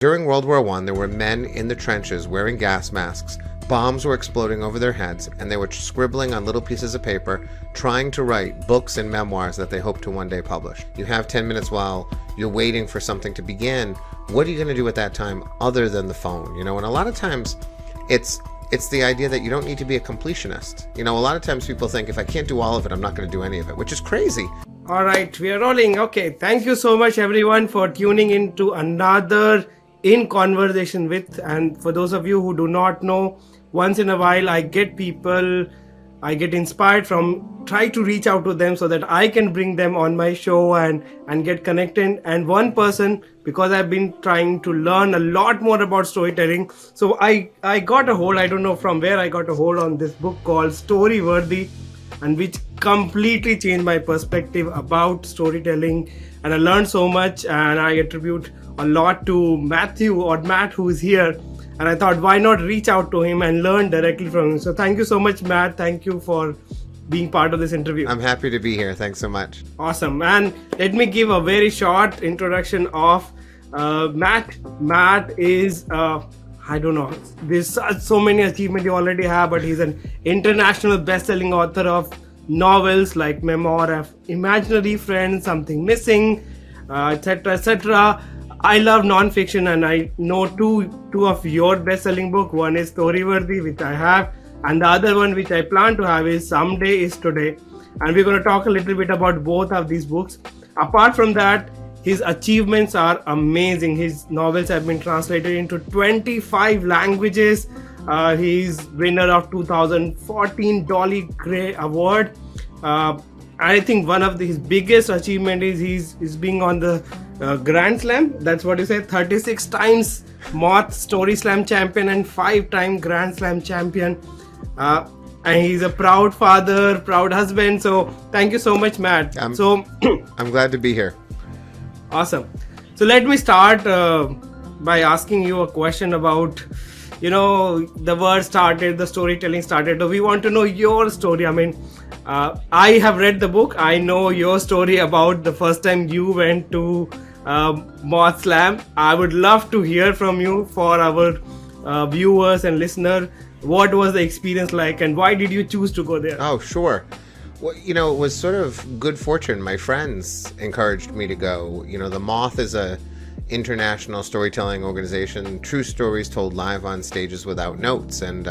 During World War I, there were men in the trenches wearing gas masks, bombs were exploding over their heads, and they were scribbling on little pieces of paper, trying to write books and memoirs that they hope to one day publish. You have 10 minutes while you're waiting for something to begin. What are you going to do at that time other than the phone? And a lot of times it's the idea that you don't need to be a completionist. A lot of times people think if I can't do all of it, I'm not going to do any of it, which is crazy. All right, we are rolling. Okay, thank you so much everyone for tuning in to another In Conversation With. And for those of you who do not know, once in a while I get inspired from, try to reach out to them so that I can bring them on my show and get connected. And one person, because I've been trying to learn a lot more about storytelling, so I got a hold, I don't know from where I got a hold on this book called Storyworthy, and which completely changed my perspective about storytelling. And I learned so much, and I attribute a lot to Matt who is here. And I thought, why not reach out to him and learn directly from him? So thank you so much, Matt. Thank you for being part of this interview. I'm happy to be here. Thanks so much. Awesome. And let me give a very short introduction of Matt. Matt is, I don't know, there's so many achievements you already have, but he's an international best-selling author of novels like Memoirs of Imaginary Friends, Something Missing, etc., etc. I love nonfiction, and I know two of your best-selling book. One is Storyworthy, which I have, and the other one which I plan to have is Someday is Today. And we're going to talk a little bit about both of these books. Apart from that, his achievements are amazing. His novels have been translated into 25 languages. He's winner of 2014 Dolly Gray Award. I think one of his biggest achievement is he's being on the Grand Slam. That's what you say. 36 times Moth Story Slam champion and 5-time Grand Slam champion. And he's a proud father, proud husband. So thank you so much, Matt. I'm glad to be here. Awesome. So let me start by asking you a question about, the word started, the storytelling started. So we want to know your story. I mean, I have read the book. I know your story about the first time you went to Moth Slam. I would love to hear from you for our viewers and listeners. What was the experience like, and why did you choose to go there? Oh, sure. Well, it was sort of good fortune. My friends encouraged me to go. The Moth is a international storytelling organization, true stories told live on stages without notes. And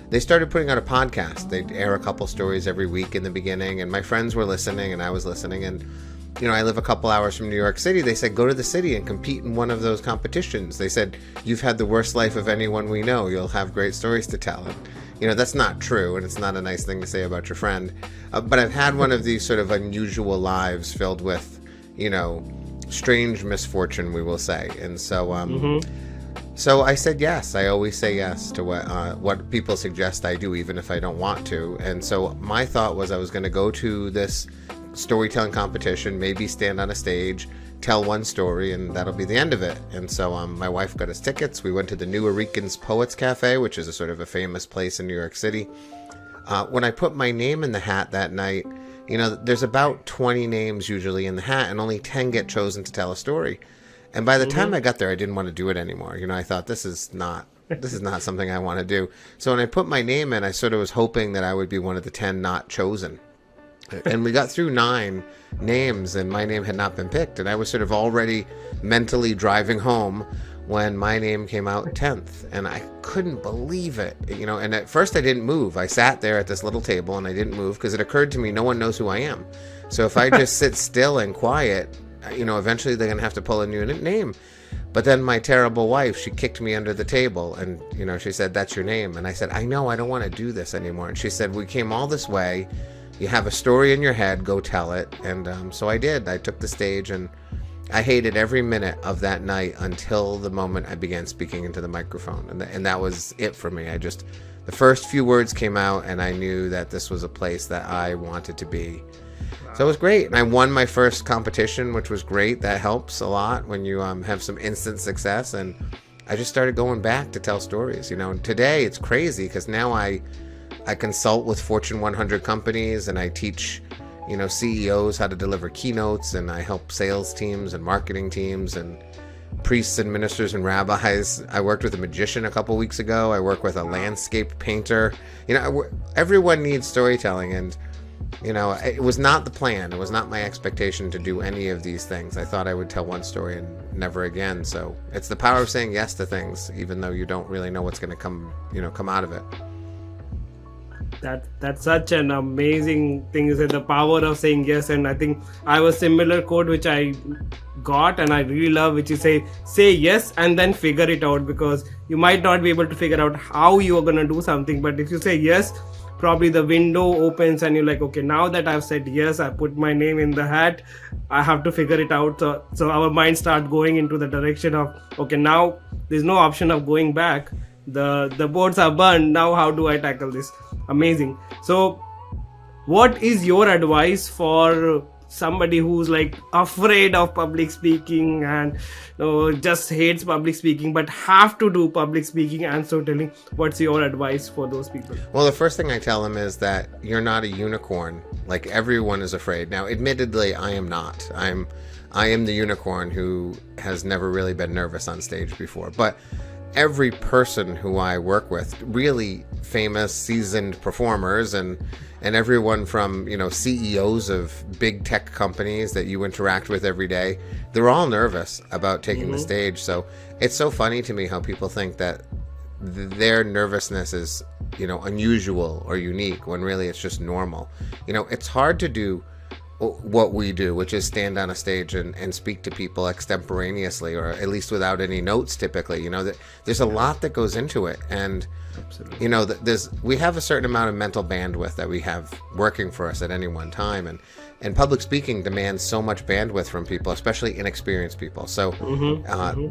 they started putting out a podcast. They'd air a couple stories every week in the beginning, and my friends were listening and I was listening. And I live a couple hours from New York City. They said, go to the city and compete in one of those competitions. They said, you've had the worst life of anyone we know. You'll have great stories to tell. And, that's not true, and it's not a nice thing to say about your friend. But I've had one of these sort of unusual lives filled with, strange misfortune, we will say. And so, so I said yes. I always say yes to what people suggest I do, even if I don't want to. And so my thought was I was going to go to this storytelling competition, maybe stand on a stage, tell one story, and that'll be the end of it. And so my wife got us tickets. We went to the New Eureka's Poets Cafe, which is a sort of a famous place in New York City. When I put my name in the hat that night, there's about 20 names usually in the hat, and only 10 get chosen to tell a story. And by the time I got there, I didn't want to do it anymore. I thought this is not something I want to do. So when I put my name in, I sort of was hoping that I would be one of the 10 not chosen. And we got through 9 names, and my name had not been picked. And I was sort of already mentally driving home when my name came out 10th. And I couldn't believe it, And at first I didn't move. I sat there at this little table, and I didn't move because it occurred to me no one knows who I am. So if I just sit still and quiet, eventually they're going to have to pull a new name. But then my terrible wife, she kicked me under the table, and, she said, that's your name. And I said, I know, I don't want to do this anymore. And she said, we came all this way. You have a story in your head, go tell it. And so I did. I took the stage, and I hated every minute of that night until the moment I began speaking into the microphone. And that was it for me. The first few words came out, and I knew that this was a place that I wanted to be. So it was great. And I won my first competition, which was great. That helps a lot when you have some instant success. And I just started going back to tell stories. Today it's crazy because now I consult with Fortune 100 companies, and I teach, CEOs how to deliver keynotes, and I help sales teams and marketing teams. And priests and ministers and rabbis. I worked with a magician a couple weeks ago. I work with a landscape painter. Everyone needs storytelling, and it was not the plan. It was not my expectation to do any of these things. I thought I would tell one story and never again. So it's the power of saying yes to things, even though you don't really know what's going to come out of it. That's such an amazing thing. You said the power of saying yes, and I think I have a similar quote which I got and I really love, which is say yes and then figure it out, because you might not be able to figure out how you are gonna do something, but if you say yes, probably the window opens and you're like, okay, now that I've said yes, I put my name in the hat, I have to figure it out. So our mind start going into the direction of, okay, now there's no option of going back. The boards are burned. Now how do I tackle this? Amazing. So what is your advice for somebody who's like afraid of public speaking and just hates public speaking but have to do public speaking and storytelling? What's your advice for those people? Well, the first thing I tell them is that you're not a unicorn. Like, everyone is afraid. Now, admittedly, I am not. I am the unicorn who has never really been nervous on stage before. But every person who I work with, really famous, seasoned performers, and everyone from, CEOs of big tech companies that you interact with every day, they're all nervous about taking the stage. So it's so funny to me how people think that their nervousness is, unusual or unique, when really it's just normal. It's hard to do what we do, which is stand on a stage and speak to people extemporaneously, or at least without any notes typically. There's a lot that goes into it, and absolutely. We have a certain amount of mental bandwidth that we have working for us at any one time, and public speaking demands so much bandwidth from people, especially inexperienced people. So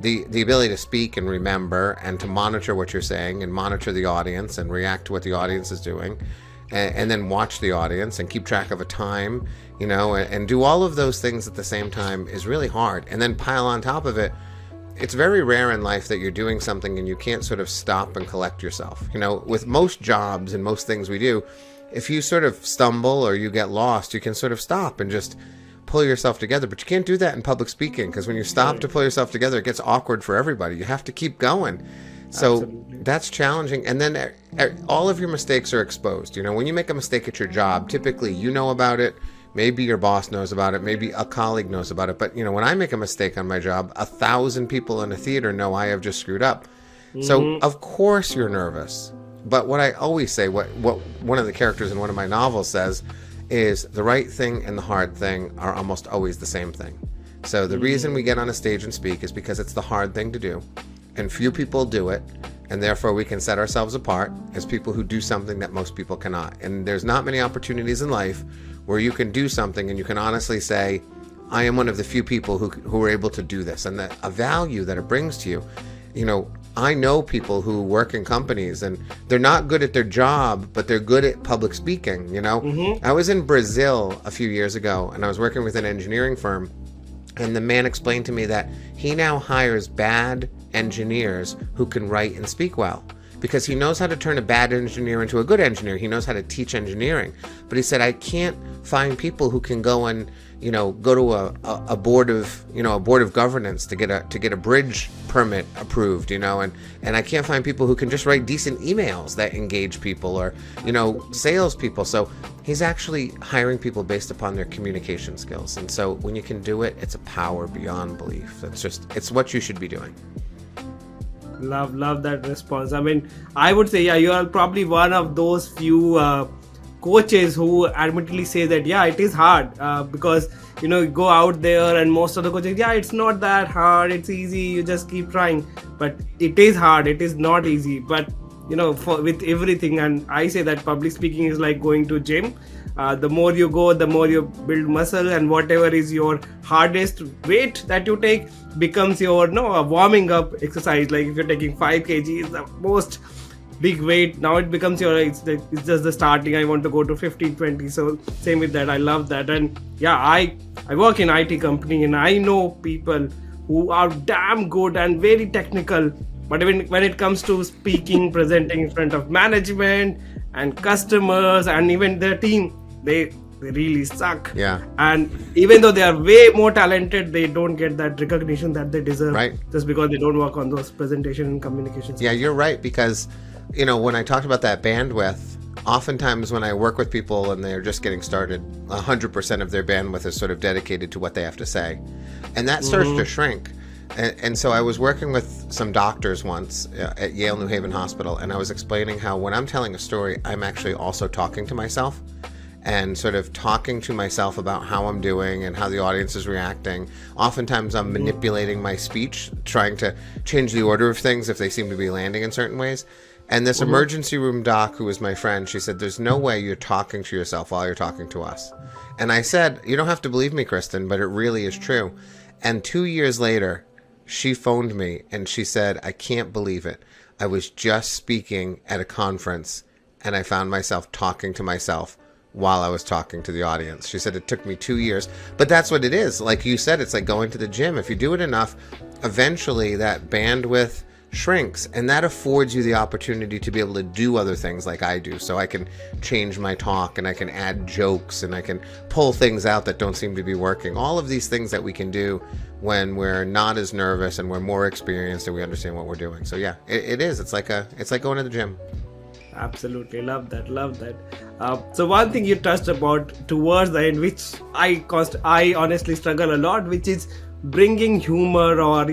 the ability to speak and remember and to monitor what you're saying and monitor the audience and react to what the audience is doing, and then watch the audience and keep track of a time, and do all of those things at the same time is really hard. And then pile on top of it, it's very rare in life that you're doing something and you can't sort of stop and collect yourself. With most jobs and most things we do, if you sort of stumble or you get lost, you can sort of stop and just pull yourself together. But you can't do that in public speaking, because when you stop to pull yourself together, it gets awkward for everybody. You have to keep going. So absolutely. That's challenging. And then all of your mistakes are exposed. When you make a mistake at your job, typically you know about it. Maybe your boss knows about it. Maybe a colleague knows about it. But, when I make a mistake on my job, 1,000 people in a theater know I have just screwed up. So, of course you're nervous. But what I always say, what one of the characters in one of my novels says, is the right thing and the hard thing are almost always the same thing. So the reason we get on a stage and speak is because it's the hard thing to do. And few people do it. And therefore we can set ourselves apart as people who do something that most people cannot. And there's not many opportunities in life where you can do something and you can honestly say, I am one of the few people who are able to do this, and a value that it brings to you. I know people who work in companies and they're not good at their job, but they're good at public speaking. I was in Brazil a few years ago and I was working with an engineering firm, and the man explained to me that he now hires bad engineers who can write and speak well, because he knows how to turn a bad engineer into a good engineer. He knows how to teach engineering. But he said, I can't find people who can go and go to a board of governance to get a bridge permit approved, and I can't find people who can just write decent emails that engage people, or salespeople. So he's actually hiring people based upon their communication skills. And so when you can do it, it's a power beyond belief. It's what you should be doing. Love that response. I mean, I would say, you are probably one of those few coaches who admittedly say that, it is hard, because, you go out there and most of the coaches, it's not that hard, it's easy, you just keep trying. But it is hard, it is not easy. But, with everything, and I say that public speaking is like going to gym. The more you go, the more you build muscle, and whatever is your hardest weight that you take becomes your a warming up exercise. Like if you're taking 5 kg, the most big weight, now it becomes it's just the starting. I want to go to 15, 20. So same with that. I love that. And I work in IT company, and I know people who are damn good and very technical, but even when it comes to speaking, presenting in front of management and customers and even their team, they they really suck. Yeah. And even though they are way more talented, they don't get that recognition that they deserve, Right. just because they don't work on those presentation and communication skills. Yeah, you're right, because, when I talked about that bandwidth, oftentimes when I work with people and they're just getting started, 100% of their bandwidth is sort of dedicated to what they have to say. And that starts to shrink. And so I was working with some doctors once at Yale New Haven Hospital, and I was explaining how when I'm telling a story, I'm actually also talking to myself and sort of talking to myself about how I'm doing and how the audience is reacting. Oftentimes I'm manipulating my speech, trying to change the order of things if they seem to be landing in certain ways. And this emergency room doc, who was my friend, she said, there's no way you're talking to yourself while you're talking to us. And I said, you don't have to believe me, Kristen, but it really is true. And 2 years later, she phoned me and she said, I can't believe it. I was just speaking at a conference and I found myself talking to myself while I was talking to the audience. She said it took me 2 years, but that's what it is. Like you said, it's like going to the gym. If you do it enough, eventually that bandwidth shrinks, and that affords you the opportunity to be able to do other things like I do. So I can change my talk, and I can add jokes, and I can pull things out that don't seem to be working. All of these things that we can do when we're not as nervous and we're more experienced and we understand what we're doing. So yeah, it is. It's like going to the gym. Absolutely, love that. So one thing you touched about towards the end, which I honestly struggle a lot, which is bringing humor, or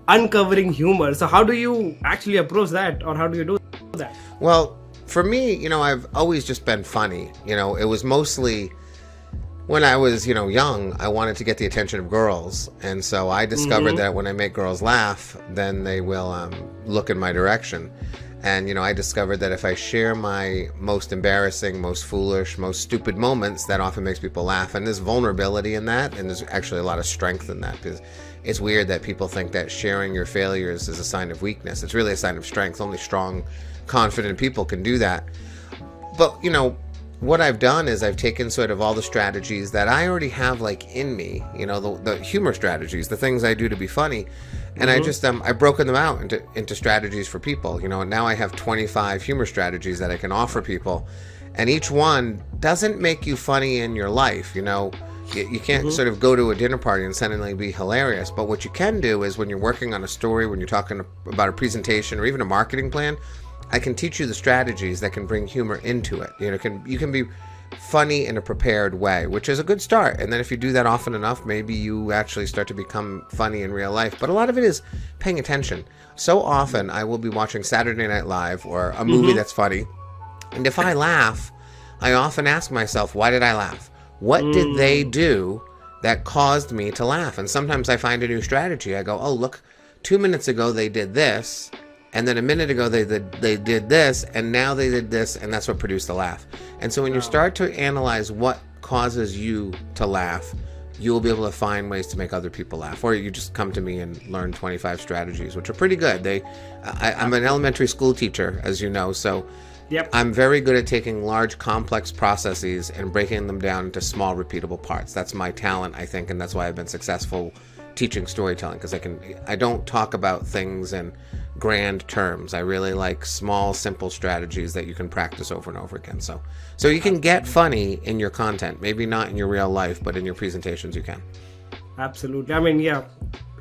uncovering humor. So how do you actually approach that, or how do you do that? Well, for me, I've always just been funny. It was mostly when I was, young, I wanted to get the attention of girls. And so I discovered that when I make girls laugh, then they will look in my direction. And, I discovered that if I share my most embarrassing, most foolish, most stupid moments, that often makes people laugh. And there's vulnerability in that, and there's actually a lot of strength in that, because it's weird that people think that sharing your failures is a sign of weakness. It's really a sign of strength. Only strong, confident people can do that. But, what I've done is I've taken sort of all the strategies that I already have in me, the humor strategies, the things I do to be funny. And I just, I've broken them out into strategies for people, and now I have 25 humor strategies that I can offer people. And each one doesn't make you funny in your life, You can't sort of go to a dinner party and suddenly be hilarious. But what you can do is when you're working on a story, when you're talking about a presentation or even a marketing plan, I can teach you the strategies that can bring humor into it. You can be funny in a prepared way, which is a good start. And then if you do that often enough, maybe you actually start to become funny in real life. But a lot of it is paying attention. So often I will be watching Saturday Night Live or a movie that's funny. And if I laugh, I often ask myself, why did I laugh? What did they do that caused me to laugh? And sometimes I find a new strategy. I go, oh, look, 2 minutes ago they did this, and then a minute ago they did this, and now they did this, and that's what produced the laugh. And so when you start to analyze what causes you to laugh, you will be able to find ways to make other people laugh. Or you just come to me and learn 25 strategies, which are pretty good. I'm an elementary school teacher, as you know, so Yep. I'm very good at taking large, complex processes and breaking them down into small, repeatable parts. That's my talent, I think, and that's why I've been successful teaching storytelling, because I don't talk about things in grand terms. I really like small, simple strategies that you can practice over and over again. So you can get funny in your content, maybe not in your real life, but in your presentations you can. Absolutely.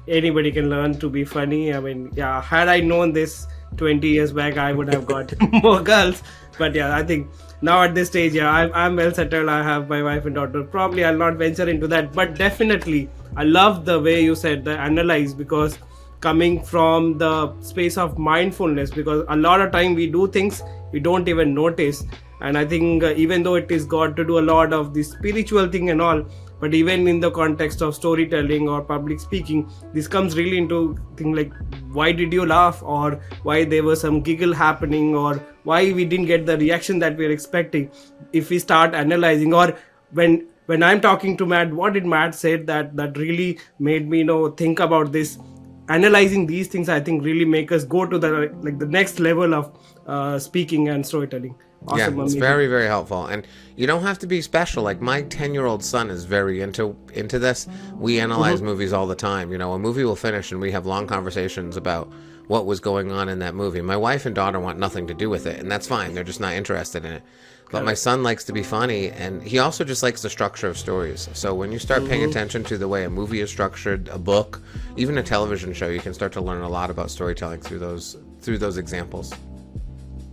Anybody can learn to be funny. Had I known this 20 years back, I would have got more girls. But I think now at this stage, I'm well settled. I have my wife and daughter. Probably I'll not venture into that. But definitely, I love the way you said the analyze, because coming from the space of mindfulness, because a lot of time we do things we don't even notice. And I think even though it is got to do a lot of the spiritual thing and all, but even in the context of storytelling or public speaking, this comes really into things like why did you laugh, or why there was some giggle happening, or why we didn't get the reaction that we were expecting. If we start analyzing, or when I'm talking to Matt, what did Matt say that really made me think about this. Analyzing these things, I think, really make us go to the next level of speaking and storytelling. Awesome, yeah, it's amazing. very, very helpful. And you don't have to be special. Like my 10-year-old son is very into this. We analyze movies all the time. A movie will finish and we have long conversations about what was going on in that movie. My wife and daughter want nothing to do with it, and that's fine. They're just not interested in it. But my son likes to be funny, and he also just likes the structure of stories. So when you start paying attention to the way a movie is structured, a book, even a television show, you can start to learn a lot about storytelling through those examples.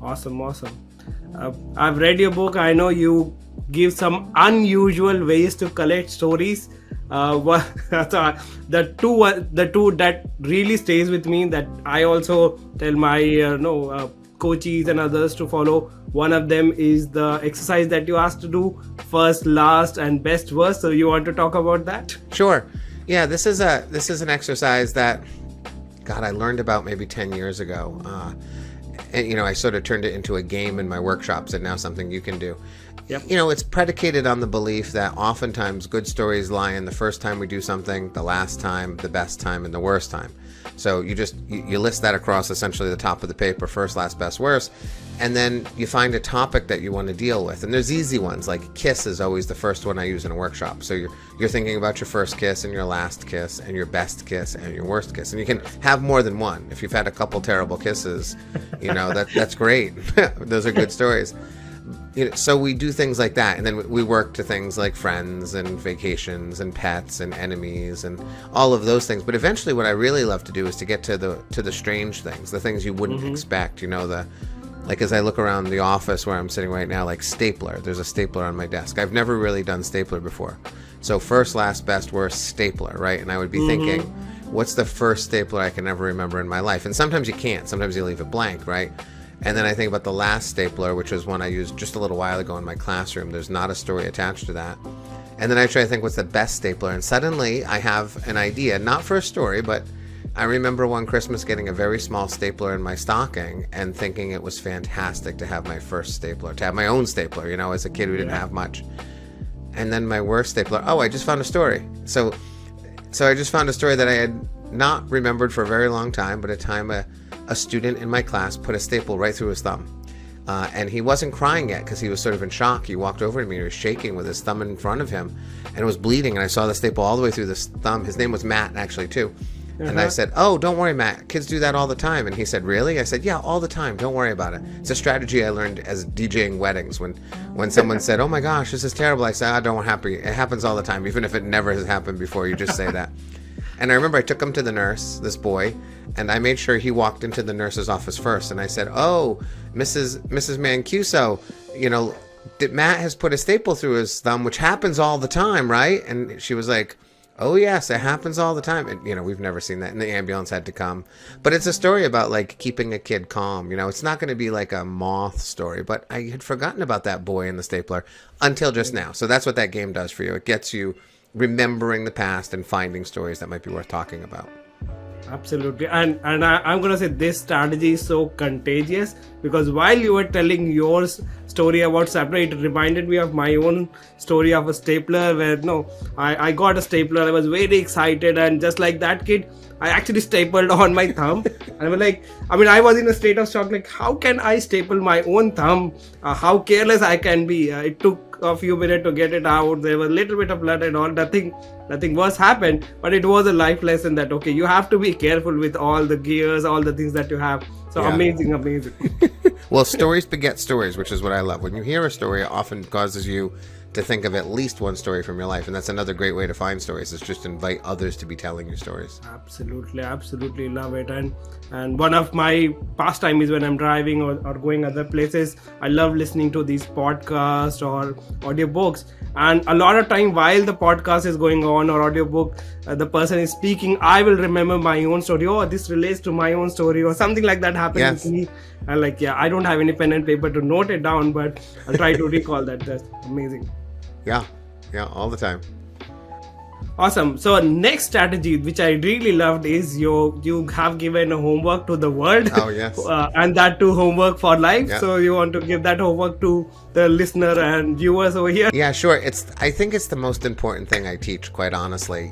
Awesome. I've read your book. I know you give some unusual ways to collect stories. The two that really stays with me, that I also tell my coaches and others to follow. One of them is the exercise that you asked to do: first, last, and best verse. So you want to talk about that? Sure. Yeah, this is an exercise that, God, I learned about maybe 10 years ago. And, I sort of turned it into a game in my workshops, and now something you can do. Yep. It's predicated on the belief that oftentimes good stories lie in the first time we do something, the last time, the best time, and the worst time. So you list that across essentially the top of the paper: first, last, best, worst. And then you find a topic that you want to deal with. And there's easy ones, like kiss is always the first one I use in a workshop. So you're thinking about your first kiss and your last kiss and your best kiss and your worst kiss. And you can have more than one. If you've had a couple terrible kisses, that's great. Those are good stories. So we do things like that, and then we work to things like friends and vacations and pets and enemies and all of those things. But eventually what I really love to do is to get to the strange things, the things you wouldn't expect. Like as I look around the office where I'm sitting right now, like stapler. There's a stapler on my desk. I've never really done stapler before. So first, last, best, worst, stapler, right? And I would be thinking, what's the first stapler I can ever remember in my life? And sometimes you can't. Sometimes you leave it blank, right? And then I think about the last stapler, which was one I used just a little while ago in my classroom. There's not a story attached to that. And then I try to think, what's the best stapler? And suddenly I have an idea, not for a story, but I remember one Christmas getting a very small stapler in my stocking and thinking it was fantastic to have my first stapler, to have my own stapler, as a kid who didn't have much. And then my worst stapler, I just found a story. So I just found a story that I had not remembered for a very long time, but a time a student in my class put a staple right through his thumb. And he wasn't crying yet because he was sort of in shock. He walked over to me and he was shaking with his thumb in front of him, and it was bleeding, and I saw the staple all the way through this thumb. His name was Matt, actually, too. And I said, don't worry, Matt. Kids do that all the time. And he said, really? I said, yeah, all the time. Don't worry about it. It's a strategy I learned as DJing weddings. When someone said, oh my gosh, this is terrible, I said, don't happy. It happens all the time. Even if it never has happened before, you just say that. And I remember I took him to the nurse, this boy, and I made sure he walked into the nurse's office first. And I said, Mrs. Mancuso, Matt has put a staple through his thumb, which happens all the time, right? And she was like, oh yes, it happens all the time. And we've never seen that, and the ambulance had to come. But it's a story about like keeping a kid calm. It's not going to be like a Moth story, but I had forgotten about that boy in the stapler until just now. So that's what that game does for you. It gets you remembering the past and finding stories that might be worth talking about. Absolutely. And I'm going to say this strategy is so contagious, because while you were telling your story about stapler, it reminded me of my own story of a stapler where I got a stapler. I was very excited, and just like that kid, I actually stapled on my thumb. And I was in a state of shock, like, how can I staple my own thumb? How careless I can be. It took a few minutes to get it out. There was a little bit of blood and all. Nothing worse happened, but it was a life lesson that, okay, you have to be careful with all the gears, all the things that you have. So yeah. Amazing. Well, stories beget stories, which is what I love. When you hear a story, it often causes you to think of at least one story from your life, and that's another great way to find stories, is just invite others to be telling you stories. Absolutely love it. And one of my pastime is when I'm driving or going other places, I love listening to these podcasts or audiobooks. And a lot of time while the podcast is going on or audiobook, the person is speaking, I will remember my own story. This relates to my own story, or something like that happens with me. And I don't have any pen and paper to note it down, but I'll try to recall that. That's amazing. Yeah, all the time. Awesome. So next strategy, which I really loved, is you have given a homework to the world. Oh, yes. And that too, homework for life. Yeah. So you want to give that homework to the listener and viewers over here? Yeah, sure. I think it's the most important thing I teach, quite honestly.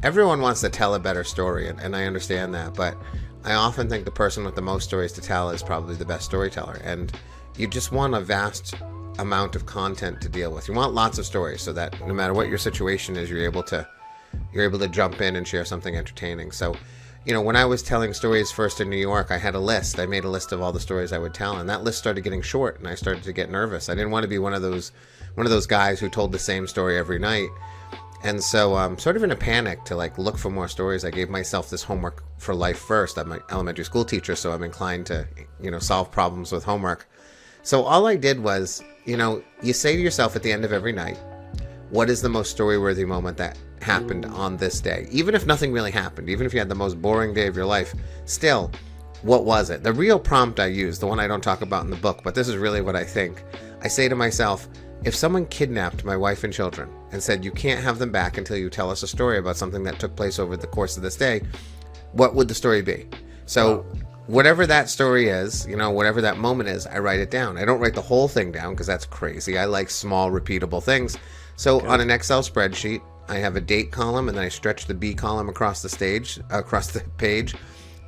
Everyone wants to tell a better story, and I understand that, but I often think the person with the most stories to tell is probably the best storyteller. And you just want a vast amount of content to deal with. You want lots of stories so that no matter what your situation is, you're able to jump in and share something entertaining. So, when I was telling stories first in New York, I had a list. I made a list of all the stories I would tell, and that list started getting short, and I started to get nervous. I didn't want to be one of those guys who told the same story every night. And so sort of in a panic to look for more stories, I gave myself this homework for life first. I'm an elementary school teacher, so I'm inclined to, solve problems with homework. So all I did was, you say to yourself at the end of every night, what is the most story-worthy moment that happened on this day? Even if nothing really happened, even if you had the most boring day of your life, still, what was it? The real prompt I use, the one I don't talk about in the book, but this is really what I think. I say to myself, if someone kidnapped my wife and children and said, you can't have them back until you tell us a story about something that took place over the course of this day, what would the story be? So whatever that story is, whatever that moment is, I write it down. I don't write the whole thing down because that's crazy. I like small, repeatable things. So on an Excel spreadsheet, I have a date column, and then I stretch the B column across the page.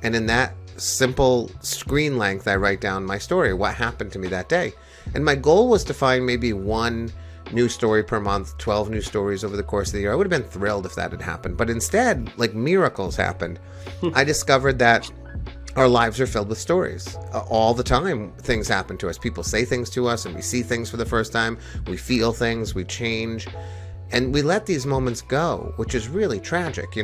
And in that simple screen length, I write down my story, what happened to me that day. And my goal was to find maybe one new story per month, 12 new stories over the course of the year. I would have been thrilled if that had happened. But instead, miracles happened. I discovered that our lives are filled with stories. All the time, things happen to us. People say things to us, and we see things for the first time. We feel things, we change. And we let these moments go, which is really tragic.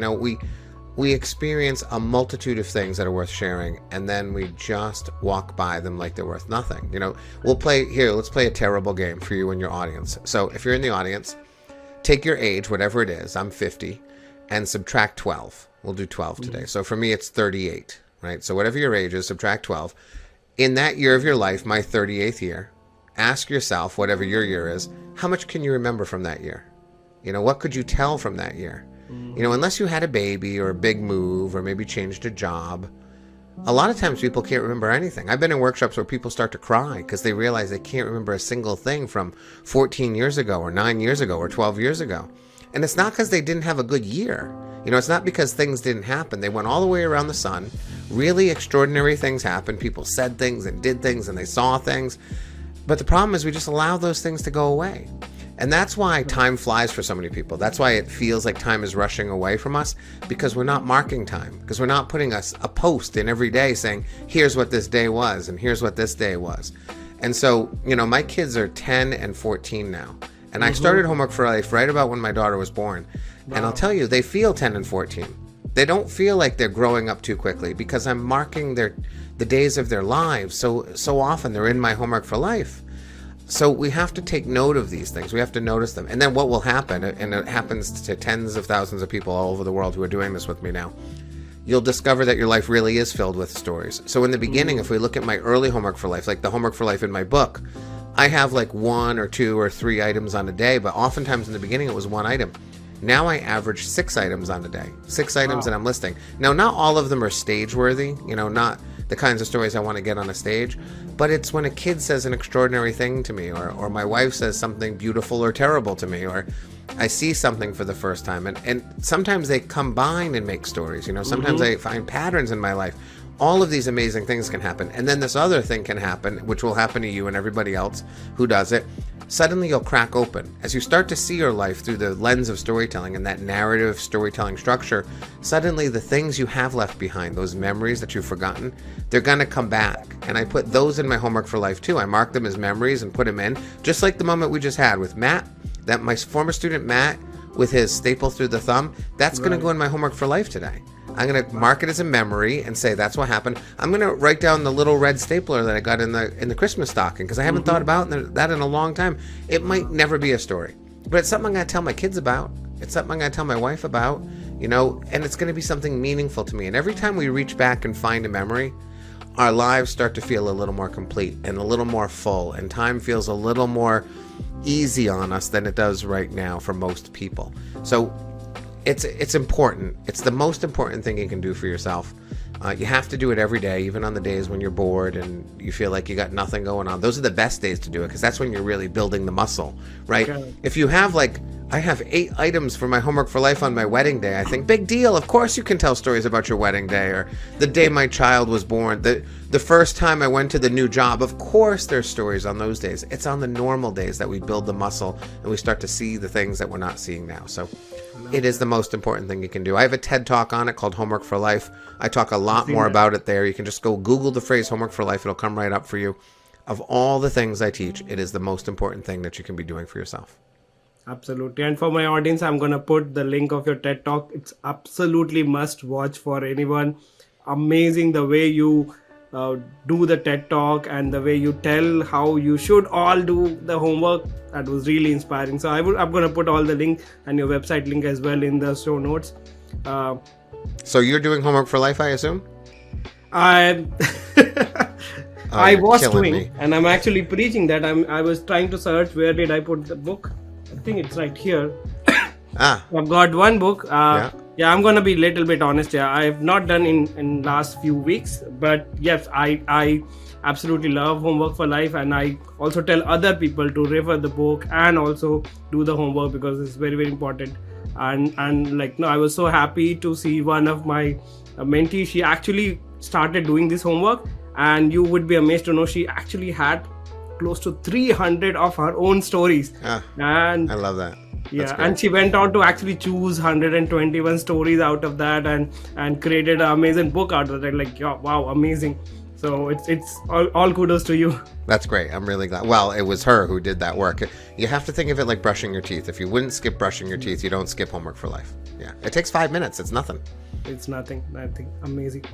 We experience a multitude of things that are worth sharing, and then we just walk by them like they're worth nothing. Let's play a terrible game for you and your audience. So if you're in the audience, take your age, whatever it is, I'm 50, and subtract 12. We'll do 12 today. So for me, it's 38, right? So whatever your age is, subtract 12. In that year of your life, my 38th year, ask yourself, whatever your year is, how much can you remember from that year? What could you tell from that year? Unless you had a baby or a big move or maybe changed a job, a lot of times people can't remember anything. I've been in workshops where people start to cry because they realize they can't remember a single thing from 14 years ago or 9 years ago or 12 years ago. And it's not because they didn't have a good year. It's not because things didn't happen. They went all the way around the sun. Really extraordinary things happened. People said things and did things and they saw things. But the problem is we just allow those things to go away. And that's why time flies for so many people. That's why it feels like time is rushing away from us, because we're not marking time, because we're not putting us a post in every day saying, here's what this day was and here's what this day was. And so, my kids are 10 and 14 now. And I started Homework for Life right about when my daughter was born. Wow. And I'll tell you, they feel 10 and 14. They don't feel like they're growing up too quickly because I'm marking the days of their lives. So often they're in my Homework for Life. So we have to take note of these things. We have to notice them. And then what will happen, and it happens to tens of thousands of people all over the world who are doing this with me now, you'll discover that your life really is filled with stories. So in the beginning, if we look at my early Homework for Life, like the Homework for Life in my book, I have 1 or 2 or 3 items on a day, but oftentimes in the beginning it was 1 item. Now I average 6 items on a day. 6 items that I'm listing. Now, not all of them are stage-worthy, not the kinds of stories I want to get on a stage, but it's when a kid says an extraordinary thing to me, or my wife says something beautiful or terrible to me, or I see something for the first time. And sometimes they combine and make stories. Sometimes I find patterns in my life. All of these amazing things can happen. And then this other thing can happen, which will happen to you and everybody else who does it. Suddenly you'll crack open. As you start to see your life through the lens of storytelling and that narrative storytelling structure, suddenly the things you have left behind, those memories that you've forgotten, they're going to come back. And I put those in my Homework for Life too. I mark them as memories and put them in, just like the moment we just had with Matt, that my former student Matt with his staple through the thumb, that's going to go in my Homework for Life today. I'm going to mark it as a memory and say that's what happened. I'm going to write down the little red stapler that I got in the Christmas stocking because I haven't thought about that in a long time. It might never be a story, but it's something I'm going to tell my kids about. It's something I'm going to tell my wife about, and it's going to be something meaningful to me. And every time we reach back and find a memory, our lives start to feel a little more complete and a little more full, and time feels a little more easy on us than it does right now for most people. So it's important. It's the most important thing you can do for yourself. You have to do it every day, even on the days when you're bored and you feel like you got nothing going on. Those are the best days to do it because that's when you're really building the muscle, right? Okay. If you have I have 8 items for my Homework for Life on my wedding day. I think, big deal. Of course you can tell stories about your wedding day, or the day my child was born, the first time I went to the new job. Of course there's stories on those days. It's on the normal days that we build the muscle and we start to see the things that we're not seeing now. So it is the most important thing you can do. I have a TED Talk on it called Homework for Life. I talk a lot more about it there. You can just go Google the phrase Homework for Life. It'll come right up for you. Of all the things I teach, it is the most important thing that you can be doing for yourself. Absolutely. And for my audience, I'm going to put the link of your TED Talk. It's absolutely must watch for anyone. Amazing the way you do the TED Talk and the way you tell how you should all do the homework. That was really inspiring. So I'm going to put all the link and your website link as well in the show notes. So you're doing Homework for Life, I assume? I was doing, me. and I'm actually preaching that. I was trying to search where did I put the book. I think it's right here. I've got one book. Yeah, I'm gonna be a little bit honest. Yeah, I've not done in last few weeks, but yes, I absolutely love Homework for Life, and I also tell other people to refer the book and also do the homework because it's very, very important. And like, no, I was so happy to see one of my mentees. She actually started doing this homework, and you would be amazed to know she actually had close to 300 of her own stories. And I love that. Yeah, and she went on to actually choose 121 stories out of that and created an amazing book out of it. Like, yeah, wow, amazing. So it's all kudos to you. That's great. I'm really glad. Well, it was her who did that work. You have to think of it like brushing your teeth. If you wouldn't skip brushing your teeth, you don't skip Homework for Life. Yeah, it takes 5 minutes. It's nothing. It's nothing. Amazing.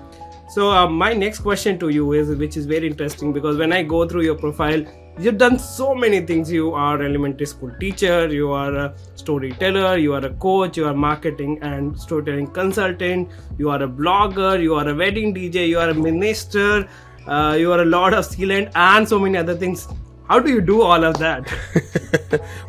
So my next question to you is, which is very interesting, because when I go through your profile, you've done so many things. You are an elementary school teacher, you are a storyteller, you are a coach, you are a marketing and storytelling consultant, you are a blogger, you are a wedding DJ, you are a minister, you are a Lord of Sealand, and so many other things. How do you do all of that?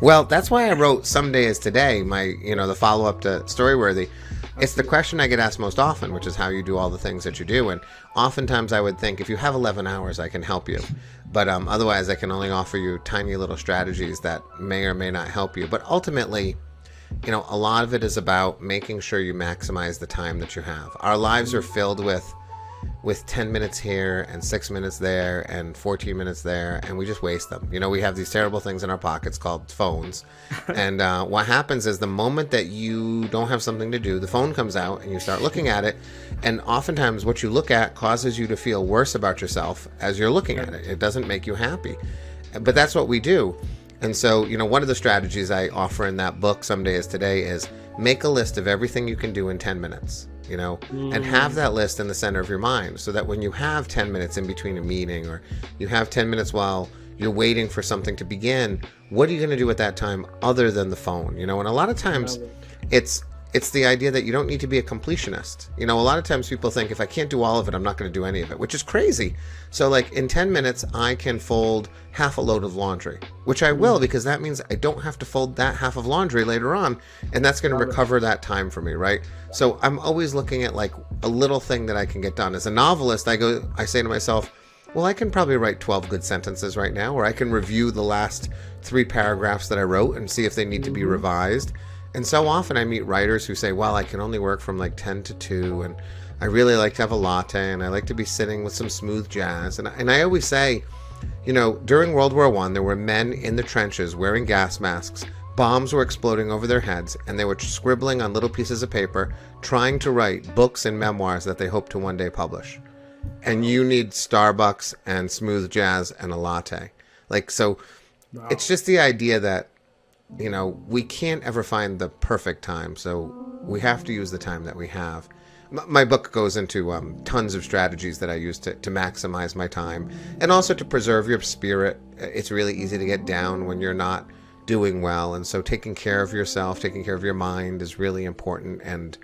Well, that's why I wrote Someday Is Today, the follow-up to Storyworthy. It's the question I get asked most often, which is how you do all the things that you do. And oftentimes I would think, if you have 11 hours, I can help you. But otherwise, I can only offer you tiny little strategies that may or may not help you. But ultimately, a lot of it is about making sure you maximize the time that you have. Our lives are filled with 10 minutes here and 6 minutes there and 14 minutes there, and we just waste them. We have these terrible things in our pockets called phones. And what happens is the moment that you don't have something to do, the phone comes out and you start looking at it. And oftentimes what you look at causes you to feel worse about yourself as you're looking at it. It doesn't make you happy. But that's what we do. And so, one of the strategies I offer in that book, Someday Is Today, is make a list of everything you can do in 10 minutes. And have that list in the center of your mind, so that when you have 10 minutes in between a meeting, or you have 10 minutes while you're waiting for something to begin, what are you going to do at that time other than the phone? And a lot of times it's the idea that you don't need to be a completionist. A lot of times people think, if I can't do all of it, I'm not going to do any of it, which is crazy. So like in 10 minutes, I can fold half a load of laundry, which I will, because that means I don't have to fold that half of laundry later on. And that's going to recover that time for me, right? So I'm always looking at like a little thing that I can get done. As a novelist, I say to myself, well, I can probably write 12 good sentences right now, or I can review the last 3 paragraphs that I wrote and see if they need to be revised. And so often I meet writers who say, well, I can only work from like 10 to 2, and I really like to have a latte, and I like to be sitting with some smooth jazz. And I always say, during World War I, there were men in the trenches wearing gas masks, bombs were exploding over their heads, and they were scribbling on little pieces of paper, trying to write books and memoirs that they hope to one day publish. And you need Starbucks and smooth jazz and a latte. So wow. It's just the idea that, we can't ever find the perfect time, so we have to use the time that we have. My book goes into tons of strategies that I use to maximize my time, and also to preserve your spirit. It's really easy to get down when you're not doing well, and so taking care of yourself, taking care of your mind is really important, and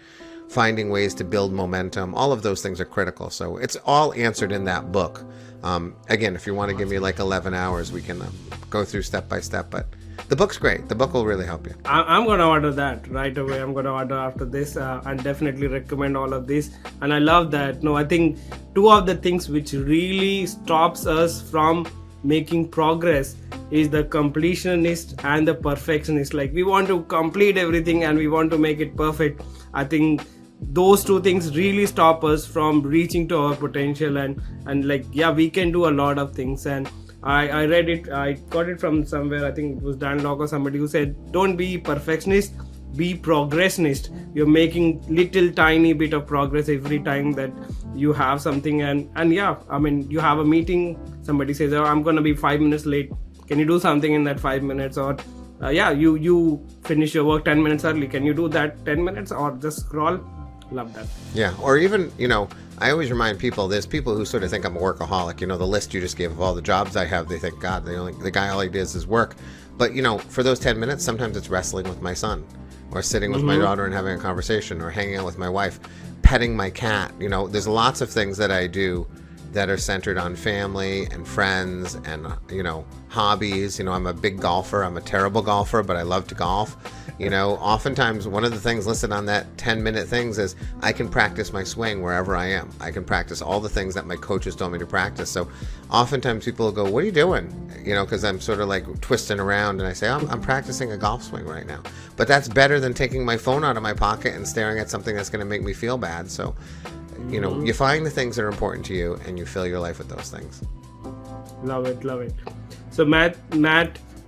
finding ways to build momentum, all of those things are critical. So it's all answered in that book. Again, if you want to give me like 11 hours, we can go through step by step, but the book's great. The book will really help you. I'm going to order that right away. I'm going to order after this. I definitely recommend all of this. And I love that. I think 2 of the things which really stops us from making progress is the completionist and the perfectionist. Like, we want to complete everything and we want to make it perfect. I think those 2 things really stop us from reaching to our potential, and like, yeah, we can do a lot of things. And I read it, I got it from somewhere, I think it was Dan Locke or somebody, who said, don't be perfectionist, be progressionist. You're making little tiny bit of progress every time that you have something. And yeah, I mean, you have a meeting, somebody says, oh, I'm going to be 5 minutes late. Can you do something in that 5 minutes? Or you finish your work 10 minutes early. Can you do that 10 minutes or just scroll? Love that. Yeah. Or even, I always remind people, there's people who sort of think I'm a workaholic. The list you just gave of all the jobs I have, they think, God, the guy, all he does is work. But, for those 10 minutes, sometimes it's wrestling with my son, or sitting with my daughter and having a conversation, or hanging out with my wife, petting my cat. There's lots of things that I do that are centered on family and friends and, hobbies. I'm a big golfer. I'm a terrible golfer, but I love to golf. Oftentimes one of the things listed on that 10-minute things is I can practice my swing wherever I am. I can practice all the things that my coaches told me to practice. So oftentimes people will go, what are you doing? Because I'm sort of like twisting around, and I say, I'm practicing a golf swing right now. But that's better than taking my phone out of my pocket and staring at something that's going to make me feel bad. So, you find the things that are important to you and you fill your life with those things. Love it. So Matt,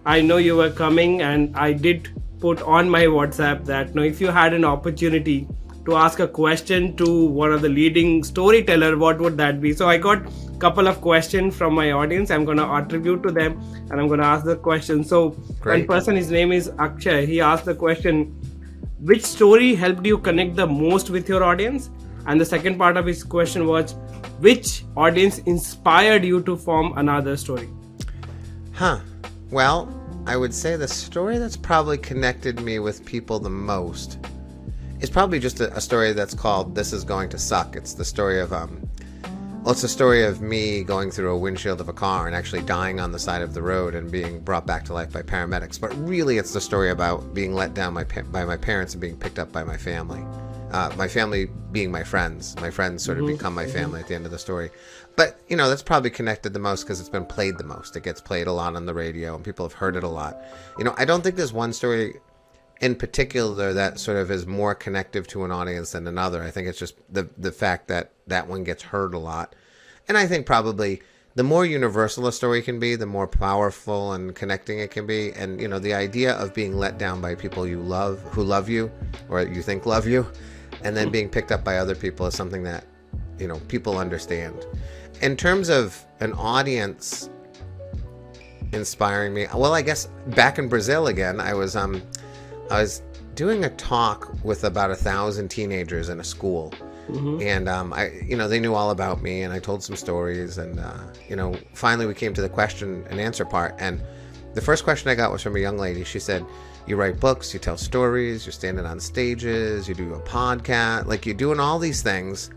I know you were coming, and I did put on my WhatsApp that if you had an opportunity to ask a question to one of the leading storyteller, what would that be? So I got a couple of questions from my audience. I'm going to attribute to them, and I'm going to ask the question. So Great. One person, his name is Akshay. He asked the question, which story helped you connect the most with your audience? And the second part of his question was, which audience inspired you to form another story? Well, I would say the story that's probably connected me with people the most is probably just a story that's called This Is Going to Suck. It's the story of it's the story of me going through a windshield of a car and actually dying on the side of the road and being brought back to life by paramedics. But really, it's the story about being let down by my parents and being picked up by my family. My family being my friends. My friends sort of become my family at the end of the story. But, that's probably connected the most because it's been played the most. It gets played a lot on the radio and people have heard it a lot. I don't think there's one story in particular that sort of is more connective to an audience than another. I think it's just the fact that one gets heard a lot. And I think probably the more universal a story can be, the more powerful and connecting it can be. And, the idea of being let down by people you love, who love you, or you think love you, and then being picked up by other people is something that, people understand. In terms of an audience inspiring me, well, I guess back in Brazil again, I was doing a talk with about 1,000 teenagers in a school. And they knew all about me, and I told some stories, and finally we came to the question and answer part, and the first question I got was from a young lady. She said, you write books, you tell stories, you're standing on stages, you do a podcast, like you're doing all these things.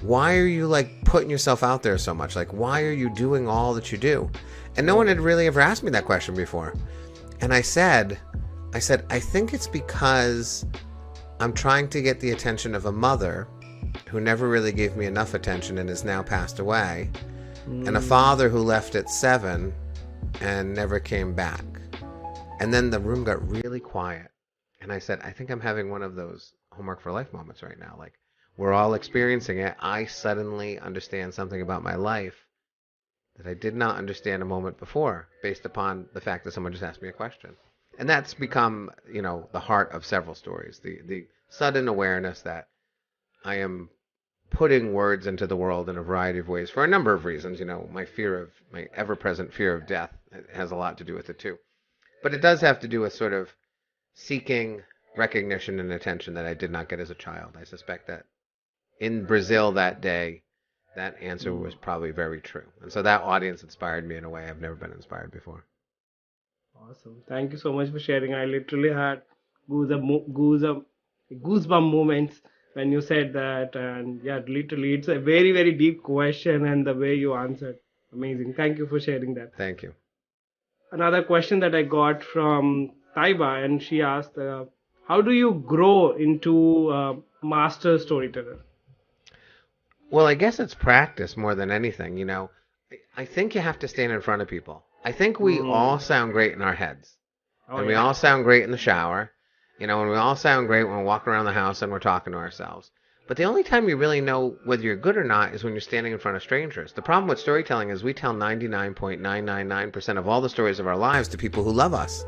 Why are you putting yourself out there so much? Why are you doing all that you do? And no one had really ever asked me that question before. And I said, I think it's because I'm trying to get the attention of a mother who never really gave me enough attention and has now passed away, and a father who left at 7 and never came back. And then the room got really quiet. And I said, I think I'm having one of those homework for life moments right now. We're all experiencing it. I suddenly understand something about my life that I did not understand a moment before, based upon the fact that someone just asked me a question. And that's become, the heart of several stories. The sudden awareness that I am putting words into the world in a variety of ways for a number of reasons. My ever-present fear of death has a lot to do with it too. But it does have to do with sort of seeking recognition and attention that I did not get as a child. I suspect that in Brazil that day, that answer was probably very true. And so that audience inspired me in a way I've never been inspired before. Awesome. Thank you so much for sharing. I literally had goosebump moments when you said that. And yeah, literally, it's a very, very deep question, and the way you answered, amazing. Thank you for sharing that. Thank you. Another question that I got from Taiba, and she asked, how do you grow into a master storyteller? Well, I guess it's practice more than anything. I think you have to stand in front of people. I think we all sound great in our heads. We all sound great in the shower. And we all sound great when we're walking around the house and we're talking to ourselves. But the only time you really know whether you're good or not is when you're standing in front of strangers. The problem with storytelling is we tell 99.999% of all the stories of our lives to people who love us.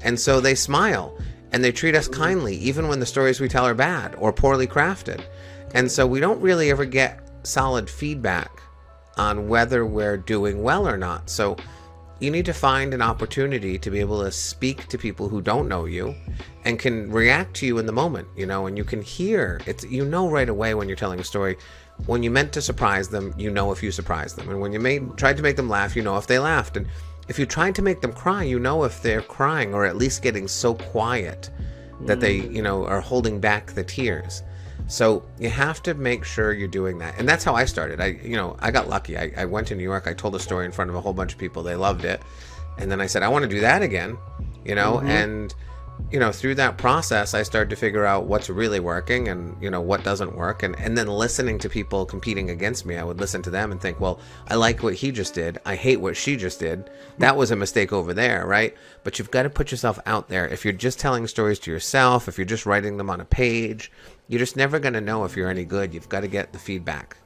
And so they smile. And they treat us kindly, even when the stories we tell are bad or poorly crafted. And so we don't really ever get solid feedback on whether we're doing well or not. So you need to find an opportunity to be able to speak to people who don't know you and can react to you in the moment, and you can hear it. Right away when you're telling a story, when you meant to surprise them, if you surprised them. And when you tried to make them laugh, if they laughed. And if you tried to make them cry, if they're crying or at least getting so quiet that they, are holding back the tears. So you have to make sure you're doing that. And that's how I started. I got lucky. I went to New York. I told a story in front of a whole bunch of people. They loved it. And then I said, I want to do that again, and through that process, I started to figure out what's really working and, what doesn't work. And then listening to people competing against me, I would listen to them and think, well, I like what he just did. I hate what she just did. That was a mistake over there, right? But you've got to put yourself out there. If you're just telling stories to yourself, if you're just writing them on a page, you're just never going to know if you're any good. You've got to get the feedback.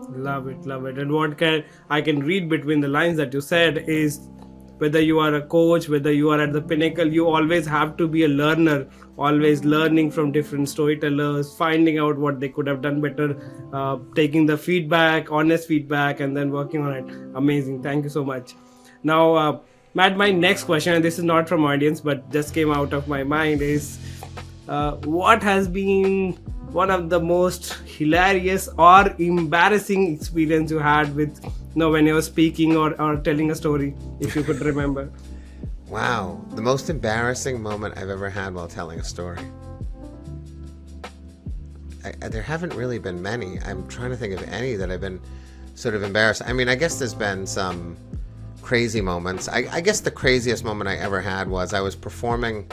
Love it. And what I can read between the lines that you said is, whether you are a coach, whether you are at the pinnacle, you always have to be a learner, always learning from different storytellers, finding out what they could have done better, taking the feedback, honest feedback, and then working on it. Amazing. Thank you so much. Now, Matt, my next question, and this is not from audience, but just came out of my mind, is what has been one of the most hilarious or embarrassing experience you had with when you were speaking or telling a story, if you could remember? Wow. The most embarrassing moment I've ever had while telling a story. There haven't really been many. I'm trying to think of any that I've been sort of embarrassed. I mean, I guess there's been some crazy moments. I guess the craziest moment I ever had was I was performing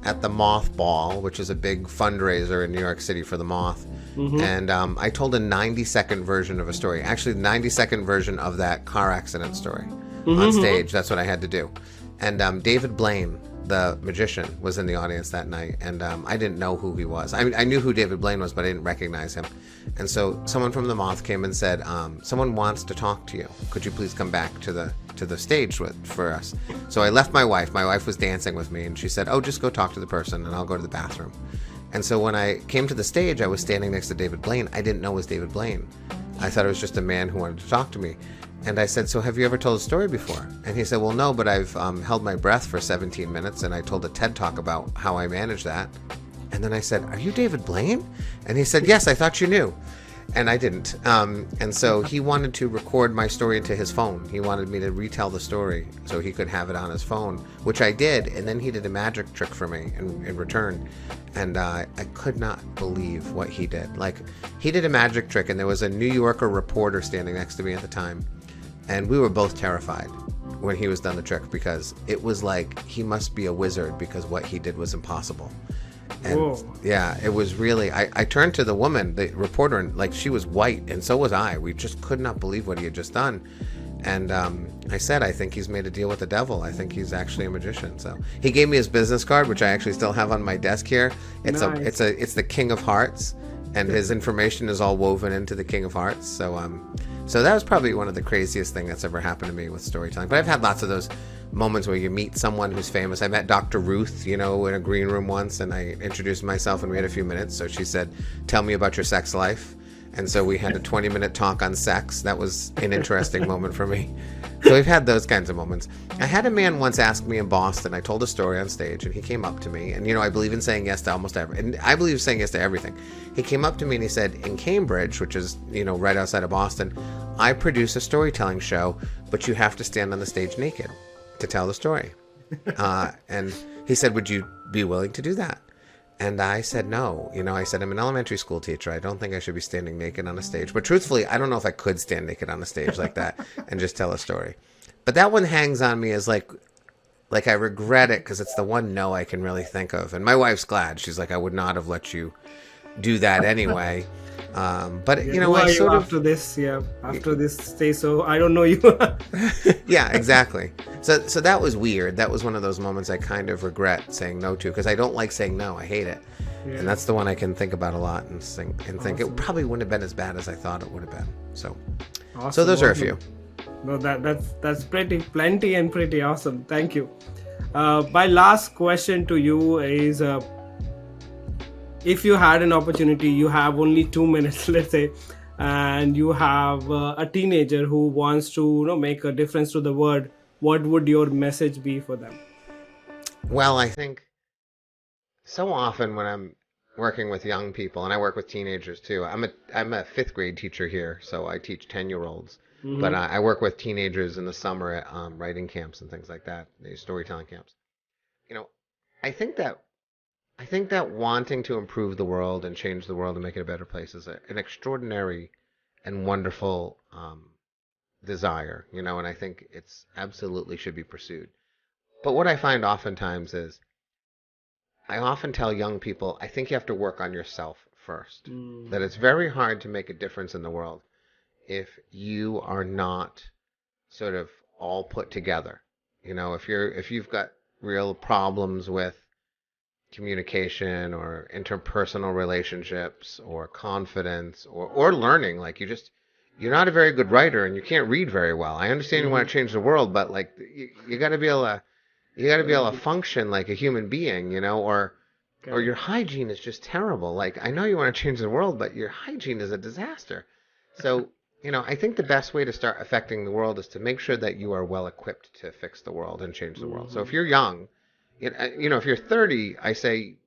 at the Moth Ball, which is a big fundraiser in New York City for the Moth. Mm-hmm. And I told a 90-second version of a story. Actually, the 90-second version of that car accident story on stage. That's what I had to do. And David Blaine, the magician, was in the audience that night. And I didn't know who he was. I knew who David Blaine was, but I didn't recognize him. And so someone from the Moth came and said, someone wants to talk to you. Could you please come back to the stage for us? So I left my wife. My wife was dancing with me, and she said, oh, just go talk to the person, and I'll go to the bathroom. And so when I came to the stage, I was standing next to David Blaine. I didn't know it was David Blaine. I thought it was just a man who wanted to talk to me. And I said, so have you ever told a story before? And he said, well, no, but I've held my breath for 17 minutes, and I told a TED Talk about how I manage that. And then I said, are you David Blaine? And he said, yes, I thought you knew. And I didn't. And so he wanted to record my story into his phone. He wanted me to retell the story so he could have it on his phone, which I did. And then he did a magic trick for me in return. And I could not believe what he did. Like, he did a magic trick, and there was a New Yorker reporter standing next to me at the time. And we were both terrified when he was done the trick, because it was like he must be a wizard, because what he did was impossible. And whoa. Yeah, it was really, I turned to the woman, the reporter, and like, she was white, and so was I. We just could not believe what he had just done. And I said, I think he's made a deal with the devil. I think he's actually a magician. So he gave me his business card, which I actually still have on my desk here. It's nice. It's the King of Hearts, and his information is all woven into the King of Hearts. So that was probably one of the craziest things that's ever happened to me with storytelling. But I've had lots of those moments where you meet someone who's famous. I met Dr. Ruth, in a green room once, and I introduced myself, and we had a few minutes. So she said, tell me about your sex life. And so we had a 20-minute talk on sex. That was an interesting moment for me. So we've had those kinds of moments. I had a man once ask me in Boston, I told a story on stage, and he came up to me, and I believe in saying yes to almost everything. And I believe saying yes to everything. He came up to me and he said, in Cambridge, which is, right outside of Boston, I produce a storytelling show, but you have to stand on the stage naked to tell the story. And he said, would you be willing to do that? And I said, no. I said, I'm an elementary school teacher. I don't think I should be standing naked on a stage. But truthfully, I don't know if I could stand naked on a stage like that and just tell a story. But that one hangs on me as like I regret it, because it's the one no I can really think of. And my wife's glad. She's like, I would not have let you do that anyway. But I sort of after this stay so I don't know you. Yeah, exactly. So that was weird. That was one of those moments I kind of regret saying no to, because I don't like saying no. I hate it. Yeah. And that's the one I can think about a lot and think awesome. It probably wouldn't have been as bad as I thought it would have been. So awesome, so those are a few. No, that's plenty and pretty awesome. Thank you. My last question to you is, if you had an opportunity, you have only 2 minutes, let's say, and you have a teenager who wants to, make a difference to the world, what would your message be for them? Well, I think so often when I'm working with young people, and I work with teenagers too. I'm a fifth grade teacher here, so I teach 10-year-olds. But Mm-hmm. I work with teenagers in the summer at writing camps and things like that, these storytelling camps. You know, I think that I think that wanting to improve the world and change the world and make it a better place is an extraordinary and wonderful desire, and I think it's absolutely should be pursued. But what I find oftentimes is I often tell young people, I think you have to work on yourself first. That it's very hard to make a difference in the world if you are not sort of all put together. If you've got real problems with communication or interpersonal relationships or confidence or learning, like you're not a very good writer and you can't read very well. I understand you want Mm-hmm. to change the world, but like you got to be able to function like a human being, or your Correct. hygiene is just terrible. Like I know you want to change the world, but your hygiene is a disaster. So, I think the best way to start affecting the world is to make sure that you are well equipped to fix the world and change the world. So if Mm-hmm. you're young, if you're 30, I say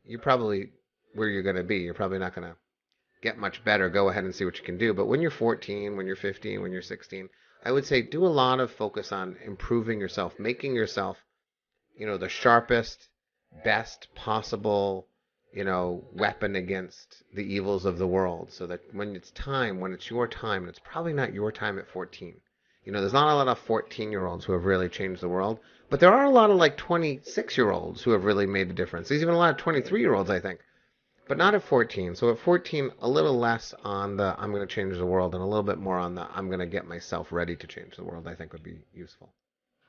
you're probably where you're going to be. You're probably not going to get much better. Go ahead and see what you can do. But when you're 14, when you're 15, when you're 16, I would say do a lot of focus on improving yourself, making yourself the sharpest, best possible, weapon against the evils of the world. So that when it's your time, and it's probably not your time at 14. There's not a lot of 14-year-olds who have really changed the world, but there are a lot of like 26-year-olds who have really made a difference. There's even a lot of 23-year-olds, I think, but not at 14. So at 14, a little less on the I'm going to change the world and a little bit more on the I'm going to get myself ready to change the world, I think would be useful.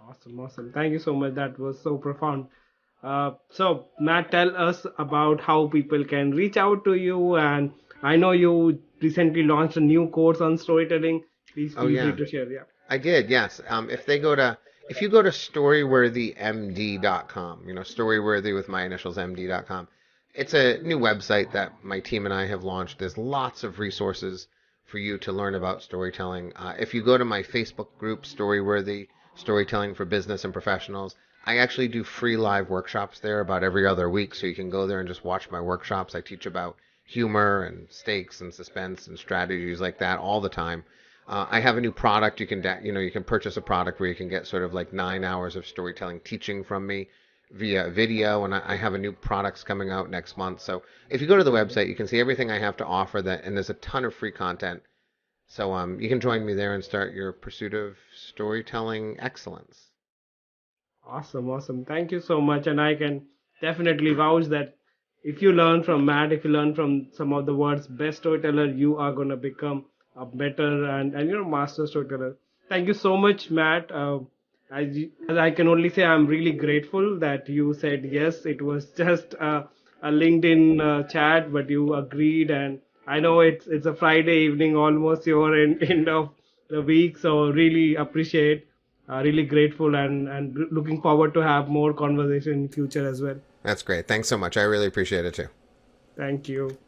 Awesome, awesome. Thank you so much. That was so profound. So, Matt, tell us about how people can reach out to you. And I know you recently launched a new course on storytelling. Please Oh, feel free yeah. to share. Yeah. I did, yes. If you go to storywordhymd.com, Storyworthy with my initials md.com, it's a new website that my team and I have launched. There's lots of resources for you to learn about storytelling. If you go to my Facebook group, Storyworthy, Storytelling for Business and Professionals, I actually do free live workshops there about every other week, so you can go there and just watch my workshops. I teach about humor and stakes and suspense and strategies like that all the time. I have a new product. You can purchase a product where you can get sort of like 9 hours of storytelling teaching from me via video, and I have a new products coming out next month. So if you go to the website, you can see everything I have to offer. And there's a ton of free content. So you can join me there and start your pursuit of storytelling excellence. Awesome, awesome. Thank you so much. And I can definitely vouch that if you learn from Matt, if you learn from some of the world's best storyteller, you are going to become a better and master storyteller. Thank you so much, Matt. As I can only say, I'm really grateful that you said yes. It was just a LinkedIn chat, but you agreed. And I know it's a Friday evening, almost your end of the week. So really appreciate, really grateful, and looking forward to have more conversation in future as well. That's great. Thanks so much. I really appreciate it too. Thank you.